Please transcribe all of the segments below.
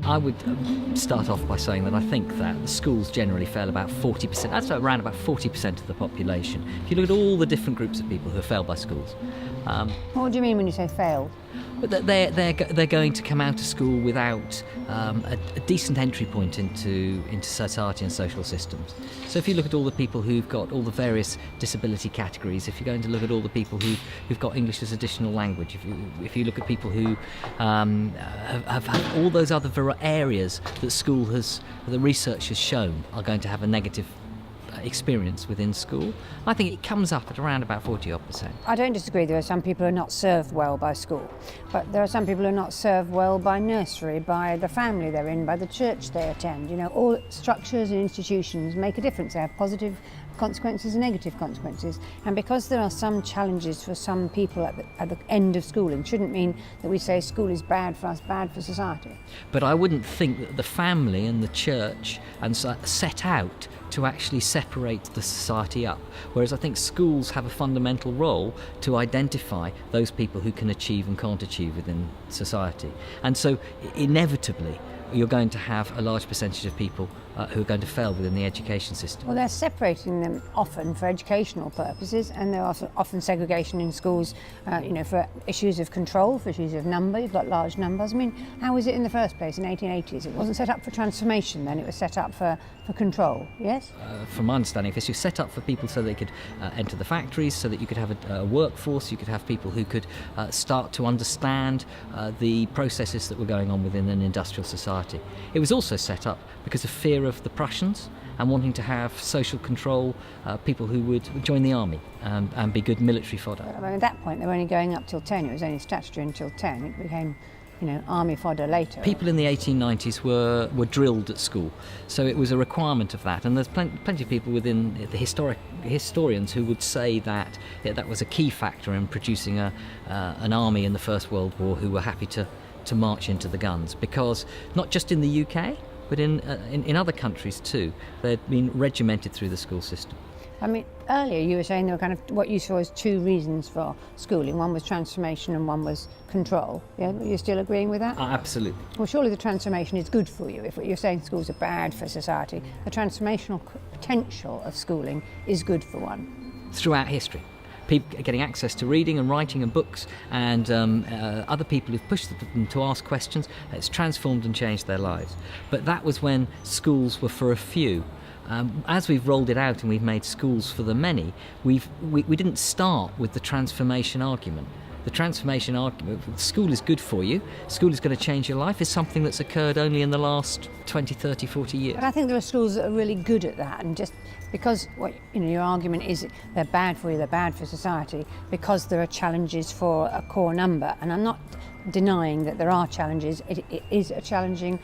I would start off by saying that I think that the schools generally fail about 40%. That's around about 40% of the population. If you look at all the different groups of people who are failed by schools. What do you mean when you say failed? But they're going to come out of school without a decent entry point into society and social systems. So if you look at all the people who've got all the various disability categories, if you're going to look at all the people who've got English as additional language, if you look at people who have had all those other areas that the research has shown are going to have a negative experience within school, I think it comes up at around about 40-odd%. I don't disagree. There are some people who are not served well by school, but there are some people who are not served well by nursery, by the family they're in, by the church they attend. You know, all structures and institutions make a difference. They have positive consequences and negative consequences, and because there are some challenges for some people at the end of schooling, shouldn't mean that we say school is bad for us, bad for society. But I wouldn't think that the family and the church and set out to actually separate the society up, whereas I think schools have a fundamental role to identify those people who can achieve and can't achieve within society. And so inevitably you're going to have a large percentage of people who are going to fail within the education system. Well, they're separating them often for educational purposes, and there are often segregation in schools, for issues of control, for issues of number. You've got large numbers. I mean, how was it in the first place in 1880s? It wasn't set up for transformation then, it was set up for control, yes? From my understanding, this was set up for people so they could enter the factories, so that you could have a workforce, you could have people who could start to understand the processes that were going on within an industrial society. It was also set up because of fear of the Prussians and wanting to have social control, people who would join the army and be good military fodder. I mean, at that point they were only going up till 10, it was only statutory until 10, it became army fodder later. People in the 1890s were drilled at school, so it was a requirement of that, and there's plenty of people within the historians who would say that that was a key factor in producing an army in the First World War who were happy to march into the guns, because not just in the UK but in other countries too, they'd been regimented through the school system. I mean, earlier you were saying there were kind of what you saw as two reasons for schooling. One was transformation and one was control. Yeah, you're still agreeing with that? Absolutely. Well, surely the transformation is good for you. If you're saying schools are bad for society, the transformational potential of schooling is good for one. Throughout history, people getting access to reading and writing and books, and other people who've pushed them to ask questions, it's transformed and changed their lives. But that was when schools were for a few. As we've rolled it out and we've made schools for the many, we didn't start with the transformation argument. The transformation argument, school is good for you, school is going to change your life, is something that's occurred only in the last 20, 30, 40 years. But I think there are schools that are really good at that, and just because your argument is they're bad for you, they're bad for society, because there are challenges for a core number, and I'm not denying that there are challenges. It is a challenging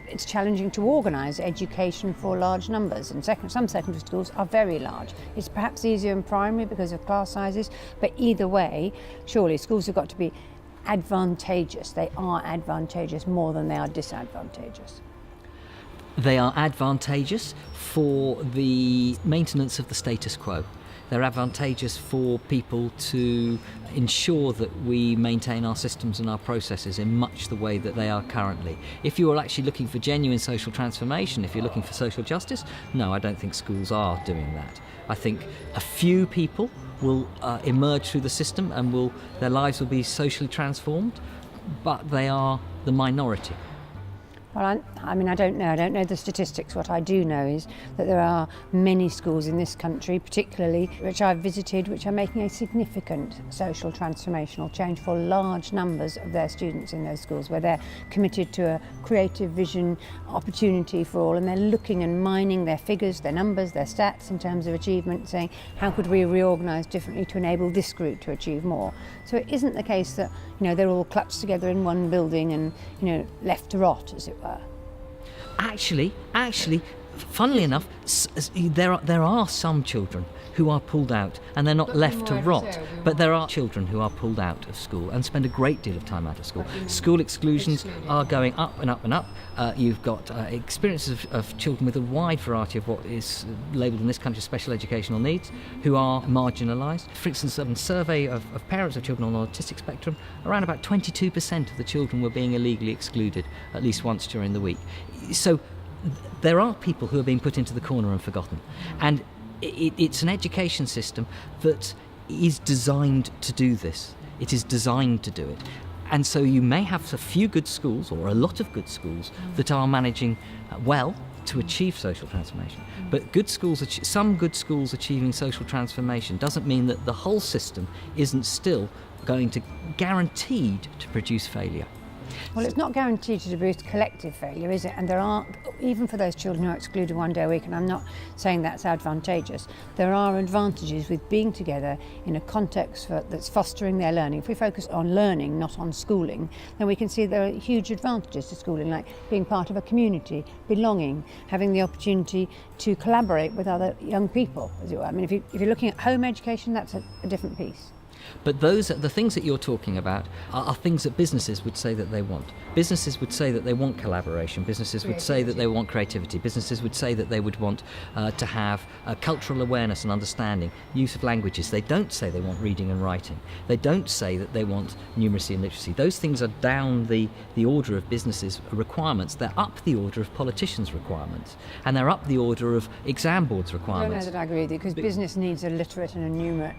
it's challenging to organise education for large numbers, and some secondary schools are very large. It's perhaps easier in primary because of class sizes, but either way, surely schools have got to be advantageous. They are advantageous more than they are disadvantageous. They are advantageous for the maintenance of the status quo. They're advantageous for people to ensure that we maintain our systems and our processes in much the way that they are currently. If you are actually looking for genuine social transformation, if you're looking for social justice, no, I don't think schools are doing that. I think a few people will emerge through the system and their lives will be socially transformed, but they are the minority. Well, I don't know the statistics. What I do know is that there are many schools in this country, particularly which I've visited, which are making a significant social transformational change for large numbers of their students in those schools, where they're committed to a creative vision, opportunity for all, and they're looking and mining their figures, their numbers, their stats in terms of achievement, saying how could we reorganise differently to enable this group to achieve more. So it isn't the case that they're all clutched together in one building and left to rot, as it were. Actually, funnily enough, there are some children who are pulled out, and they're not left to rot. But there are children who are pulled out of school and spend a great deal of time out of school. School exclusions are going up and up and up. You've got experiences of children with a wide variety of what is labelled in this country special educational needs, who are marginalised. For instance, a survey of parents of children on the autistic spectrum, around about 22% of the children were being illegally excluded at least once during the week. So there are people who are being put into the corner and forgotten. And it's an education system that is designed to do this. It is designed to do it. And so you may have a few good schools, or a lot of good schools, that are managing well to achieve social transformation. But some good schools achieving social transformation doesn't mean that the whole system isn't still going to guaranteed to produce failure. Well, it's not guaranteed to produce collective failure, is it? And there are, even for those children who are excluded one day a week, and I'm not saying that's advantageous, there are advantages with being together in a context that's fostering their learning. If we focus on learning, not on schooling, then we can see there are huge advantages to schooling, like being part of a community, belonging, having the opportunity to collaborate with other young people, as it were. I mean, if you're looking at home education, that's a different piece. But the things that you're talking about are things that businesses would say that they want. Businesses would say that they want collaboration. Businesses would say that they want creativity. Businesses would say that they would want to have cultural awareness and understanding, use of languages. They don't say they want reading and writing. They don't say that they want numeracy and literacy. Those things are down the order of businesses' requirements. They're up the order of politicians' requirements. And they're up the order of exam boards' requirements. I don't know that I agree with you, because business needs a literate and a numerate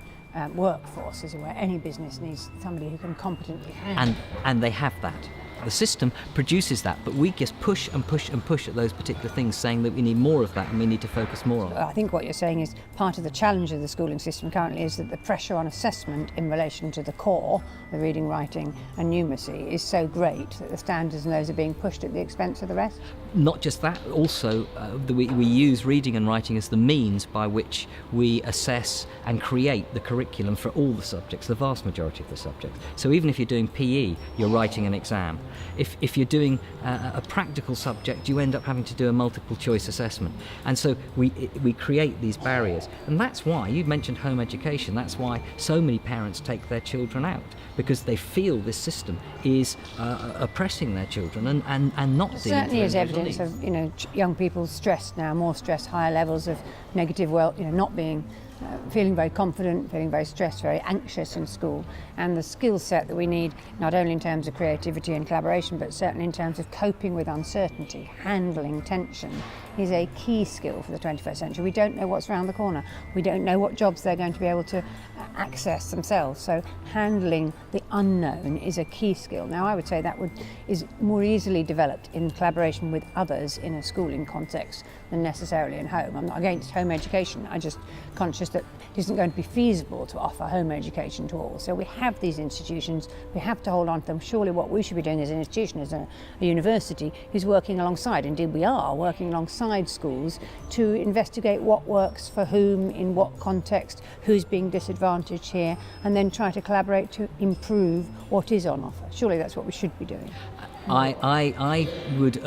workforce, as it were. Any business needs somebody who can competently handle. And they have that. The system produces that, but we just push and push and push at those particular things, saying that we need more of that and we need to focus more on it. I think what you're saying is part of the challenge of the schooling system currently is that the pressure on assessment in relation to the core, the reading, writing and numeracy, is so great that the standards and those are being pushed at the expense of the rest. Not just that, also we use reading and writing as the means by which we assess and create the curriculum for all the subjects, the vast majority of the subjects. So even if you're doing PE, you're writing an exam. If you're doing a practical subject, you end up having to do a multiple choice assessment. And so we create these barriers. And that's why, you mentioned home education, that's why so many parents take their children out, because they feel this system is oppressing their children and not dealing with certainly is evidence needs. of young people stressed now, more stress, higher levels of negative not being feeling very confident, feeling very stressed, very anxious in school. And the skill set that we need, not only in terms of creativity and collaboration, but certainly in terms of coping with uncertainty, handling tension, is a key skill for the 21st century. We don't know what's around the corner. We don't know what jobs they're going to be able to access themselves. So handling the unknown is a key skill. Now, I would say that is more easily developed in collaboration with others in a schooling context than necessarily in home. I'm not against home education. I'm just conscious that it isn't going to be feasible to offer home education to all. So we have these institutions, we have to hold on to them. Surely what we should be doing as an institution, as a university, is working alongside, indeed we are working alongside schools to investigate what works for whom, in what context, who's being disadvantaged here, and then try to collaborate to improve what is on offer. Surely that's what we should be doing. I would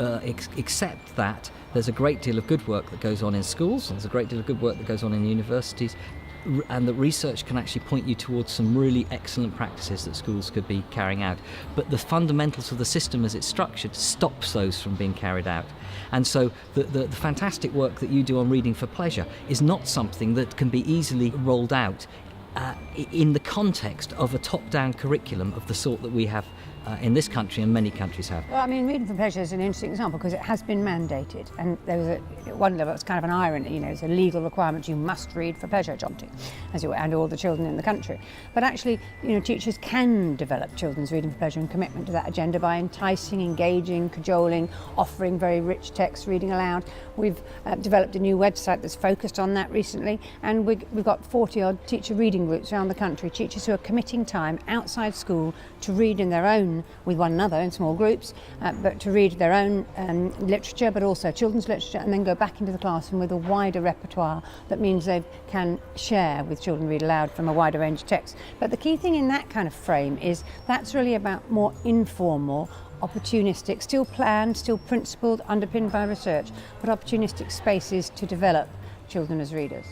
accept that there's a great deal of good work that goes on in schools, and there's a great deal of good work that goes on in universities, and that research can actually point you towards some really excellent practices that schools could be carrying out. But the fundamentals of the system as it's structured stops those from being carried out. And so the fantastic work that you do on reading for pleasure is not something that can be easily rolled out in the context of a top-down curriculum of the sort that we have in this country and many countries have. Well, I mean, reading for pleasure is an interesting example because it has been mandated, and there was at one level it's kind of an irony, it's a legal requirement, you must read for pleasure, Jonty, as you were, and all the children in the country. But actually, teachers can develop children's reading for pleasure and commitment to that agenda by enticing, engaging, cajoling, offering very rich text, reading aloud. We've developed a new website that's focused on that recently, and we've got 40-odd teacher reading groups around the country, teachers who are committing time outside school to read in their own, with one another in small groups, but to read their own literature, but also children's literature, and then go back into the classroom with a wider repertoire that means they can share with children, read aloud from a wider range of texts. But the key thing in that kind of frame is that's really about more informal, opportunistic, still planned, still principled, underpinned by research, but opportunistic spaces to develop children as readers.